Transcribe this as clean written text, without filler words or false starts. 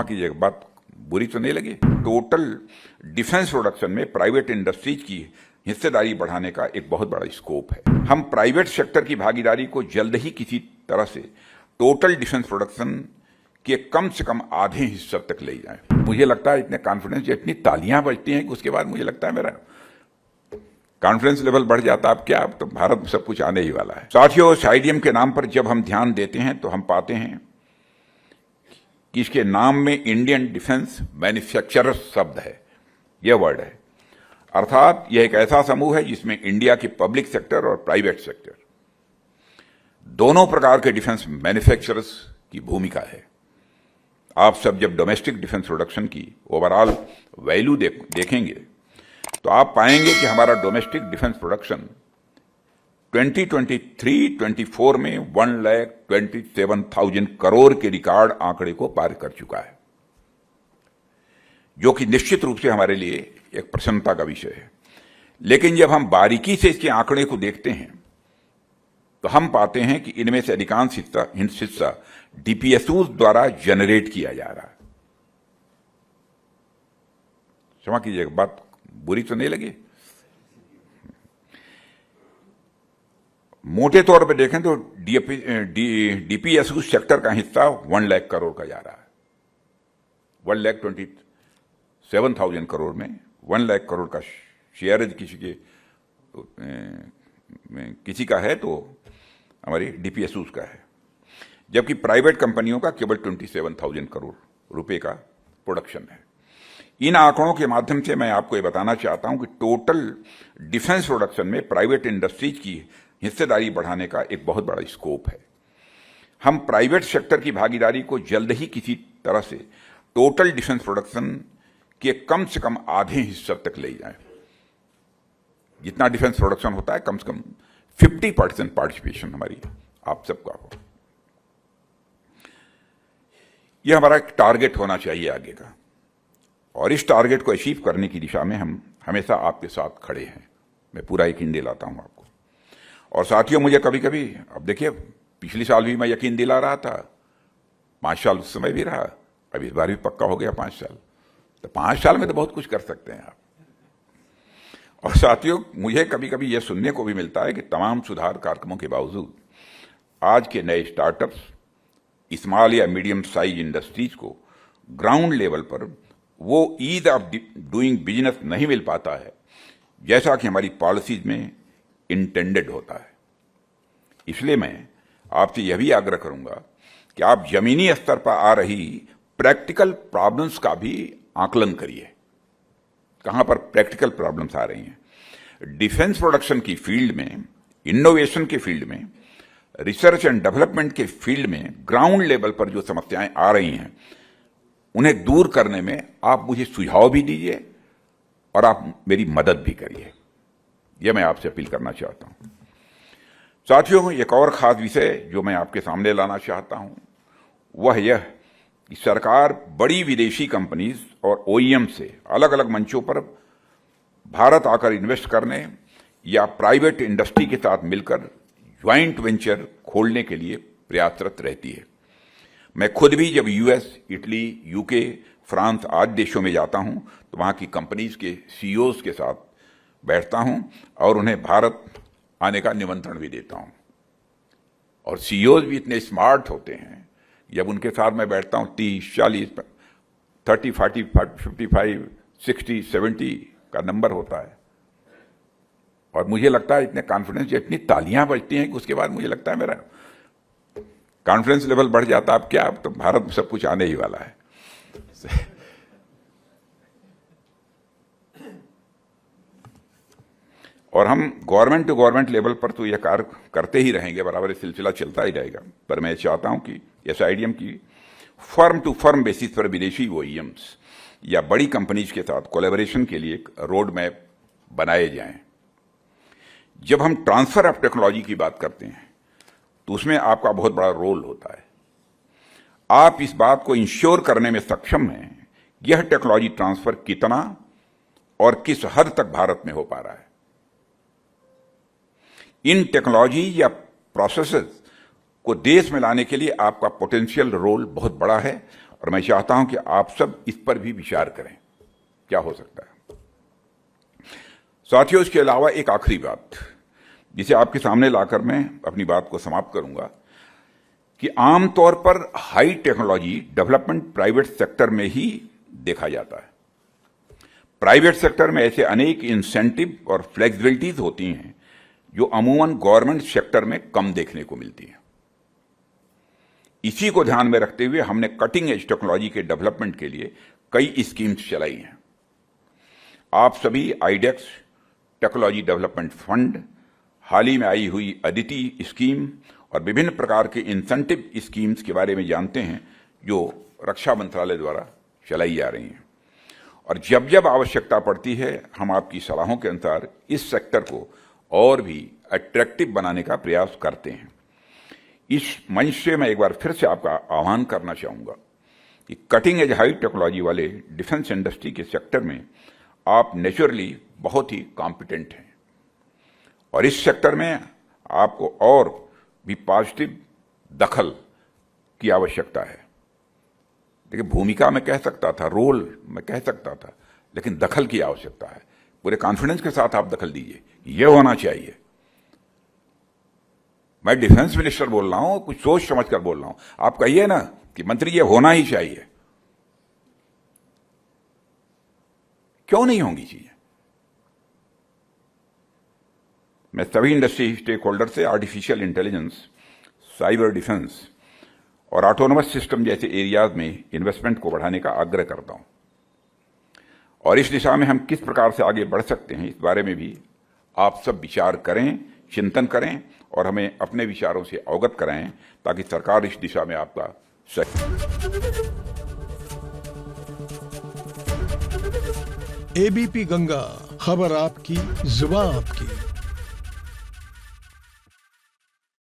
क्षमा कीजिएगा, बात बुरी तो नहीं लगी। टोटल डिफेंस प्रोडक्शन में प्राइवेट इंडस्ट्रीज की हिस्सेदारी बढ़ाने का एक बहुत बड़ा स्कोप है। हम प्राइवेट सेक्टर की भागीदारी को जल्द ही किसी तरह से टोटल डिफेंस प्रोडक्शन के कम से कम आधे हिस्से तक ले जाएं। मुझे लगता है इतने कॉन्फिडेंस, इतनी तालियां बजती हैं कि उसके बाद मुझे लगता है मेरा कॉन्फिडेंस लेवल बढ़ जाता। अब क्या, अब तो भारत में सब कुछ आने ही वाला है। साथियों, साइडियम के नाम पर जब हम ध्यान देते हैं तो हम पाते हैं कि इसके नाम में इंडियन डिफेंस मैन्युफैक्चरर शब्द है, यह वर्ड है। अर्थात यह एक ऐसा समूह है जिसमें इंडिया के पब्लिक सेक्टर और प्राइवेट सेक्टर दोनों प्रकार के डिफेंस मैन्युफैक्चरर्स की भूमिका है। आप सब जब डोमेस्टिक डिफेंस प्रोडक्शन की ओवरऑल वैल्यू देखेंगे तो आप पाएंगे कि हमारा डोमेस्टिक डिफेंस प्रोडक्शन 2023-24 में 1,27,000 करोड़ के रिकॉर्ड आंकड़े को पार कर चुका है, जो कि निश्चित रूप से हमारे लिए एक प्रसन्नता का विषय है। लेकिन जब हम बारीकी से इसके आंकड़े को देखते हैं तो हम पाते हैं कि इनमें से अधिकांश हिस्सा डीपीएसयू द्वारा जनरेट किया जा रहा है। क्षमा कीजिएगा, बात बुरी तो नहीं लगी। मोटे तौर पर देखें तो डीपीएसयू सेक्टर का हिस्सा 1 लाख करोड़ का जा रहा है। 1,27,000 करोड़ में 1 लाख करोड़ का शेयर किसी का है तो हमारी डीपीएसयू का है, जबकि प्राइवेट कंपनियों का केवल 27,000 करोड़ रुपए का प्रोडक्शन है। इन आंकड़ों के माध्यम से मैं आपको ये बताना चाहता हूं कि टोटल डिफेंस प्रोडक्शन में प्राइवेट इंडस्ट्रीज की हिस्सेदारी बढ़ाने का एक बहुत बड़ा स्कोप है। हम प्राइवेट सेक्टर की भागीदारी को जल्द ही किसी तरह से टोटल डिफेंस प्रोडक्शन के कम से कम आधे हिस्से तक ले जाएं। जितना डिफेंस प्रोडक्शन होता है कम से कम 50% पार्टिसिपेशन हमारी आप सबका हो। यह हमारा एक टारगेट होना चाहिए आगे का, और इस टारगेट को अचीव करने की दिशा में हम हमेशा आपके साथ खड़े हैं। मैं पूरा यकीन दिलाता हूं आपको। और साथियों, मुझे कभी कभी, अब देखिए, पिछले साल भी मैं यकीन दिला रहा था, 5 साल उस समय भी रहा, अब इस बार भी पक्का हो गया 5 साल। तो 5 साल में तो बहुत कुछ कर सकते हैं आप। और साथियों, मुझे कभी कभी यह सुनने को भी मिलता है कि तमाम सुधार कार्यक्रमों के बावजूद आज के नए स्टार्टअप्स, स्मॉल या मीडियम साइज इंडस्ट्रीज को ग्राउंड लेवल पर वो ईज ऑफ डूइंग बिजनेस नहीं मिल पाता है जैसा कि हमारी पॉलिसीज में इंटेंडेड होता है। इसलिए मैं आपसे यह भी आग्रह करूंगा कि आप जमीनी स्तर पर आ रही प्रैक्टिकल प्रॉब्लम्स का भी आकलन करिए। कहां पर प्रैक्टिकल प्रॉब्लम्स आ रही हैं? डिफेंस प्रोडक्शन की फील्ड में, इनोवेशन के फील्ड में, रिसर्च एंड डेवलपमेंट के फील्ड में ग्राउंड लेवल पर जो समस्याएं आ रही हैं उन्हें दूर करने में आप मुझे सुझाव भी दीजिए और आप मेरी मदद भी करिए। यह मैं आपसे अपील करना चाहता हूं। साथियों, एक और खास विषय जो मैं आपके सामने लाना चाहता हूं वह यह कि सरकार बड़ी विदेशी कंपनीज और ओईएम से अलग अलग मंचों पर भारत आकर इन्वेस्ट करने या प्राइवेट इंडस्ट्री के साथ मिलकर ज्वाइंट वेंचर खोलने के लिए प्रयासरत रहती है। मैं खुद भी जब यूएस, इटली, यूके, फ्रांस आदि देशों में जाता हूं तो वहां की कंपनीज के सीईओज के साथ बैठता हूं और उन्हें भारत आने का निमंत्रण भी देता हूं। और सीईओज भी इतने स्मार्ट होते हैं, जब उनके साथ मैं बैठता हूं 30, 40, 30, 40, 55, 60, 70 का नंबर होता है, और मुझे लगता है इतने कॉन्फिडेंस, इतनी तालियां बजती हैं कि उसके बाद मुझे लगता है मेरा कॉन्फिडेंस लेवल बढ़ जाता। अब क्या, अब तो भारत में सब कुछ आने ही वाला है। और हम गवर्नमेंट टू गवर्नमेंट लेवल पर तो यह कार्य करते ही रहेंगे, बराबर सिलसिला चलता ही रहेगा। पर मैं चाहता हूं कि एसआईडीएम की फर्म टू फर्म बेसिस पर विदेशी ओईएम्स या बड़ी कंपनीज के साथ कोलैबोरेशन के लिए एक रोड मैप बनाए जाएं। जब हम ट्रांसफर ऑफ टेक्नोलॉजी की बात करते हैं तो उसमें आपका बहुत बड़ा रोल होता है। आप इस बात को इंश्योर करने में सक्षम हैं यह टेक्नोलॉजी ट्रांसफर कितना और किस हद तक भारत में हो पा रहा है। इन टेक्नोलॉजी या प्रोसेसेस को देश में लाने के लिए आपका पोटेंशियल रोल बहुत बड़ा है और मैं चाहता हूं कि आप सब इस पर भी विचार करें क्या हो सकता है। साथियों, इसके अलावा एक आखिरी बात जिसे आपके सामने लाकर मैं अपनी बात को समाप्त करूंगा कि आमतौर पर high technology development private sector में ही देखा जाता है। प्राइवेट सेक्टर में ऐसे अनेक इंसेंटिव और फ्लेक्सिबिलिटीज होती हैं जो अमूमन गवर्नमेंट सेक्टर में कम देखने को मिलती हैं। इसी को ध्यान में रखते हुए हमने कटिंग एज टेक्नोलॉजी के डेवलपमेंट के लिए कई स्कीम्स चलाई हैं। आप सभी आईडेक्स टेक्नोलॉजी डेवलपमेंट फंड, हाल ही में आई हुई अदिति स्कीम और विभिन्न प्रकार के इंसेंटिव स्कीम्स के बारे में जानते हैं जो रक्षा मंत्रालय द्वारा चलाई जा रही हैं। और जब जब आवश्यकता पड़ती है हम आपकी सलाहों के अनुसार इस सेक्टर को और भी अट्रैक्टिव बनाने का प्रयास करते हैं। इस मंच से मैं एक बार फिर से आपका आह्वान करना चाहूंगा कि कटिंग एज हाई टेक्नोलॉजी वाले डिफेंस इंडस्ट्री के सेक्टर में आप नेचुरली बहुत ही कॉम्पिटेंट हैं और इस सेक्टर में आपको और भी पॉजिटिव दखल की आवश्यकता है। देखिए, भूमिका मैं कह सकता था, रोल मैं कह सकता था, लेकिन दखल की आवश्यकता है। पूरे कॉन्फिडेंस के साथ आप दखल दीजिए, यह होना चाहिए। मैं डिफेंस मिनिस्टर बोल रहा हूं, कुछ सोच समझ कर बोल रहा हूं। आप कहिए ना कि मंत्री ये होना ही चाहिए, क्यों नहीं होंगी चीजें। मैं सभी इंडस्ट्री स्टेक होल्डर से आर्टिफिशियल इंटेलिजेंस, साइबर डिफेंस और ऑटोनोमस सिस्टम जैसे एरियाज में इन्वेस्टमेंट को बढ़ाने का आग्रह करता हूं और इस दिशा में हम किस प्रकार से आगे बढ़ सकते हैं इस बारे में भी आप सब विचार करें, चिंतन करें और हमें अपने विचारों से अवगत कराएं ताकि सरकार इस दिशा में आपका एबीपी गंगा, खबर आपकी, जुबान आपकी।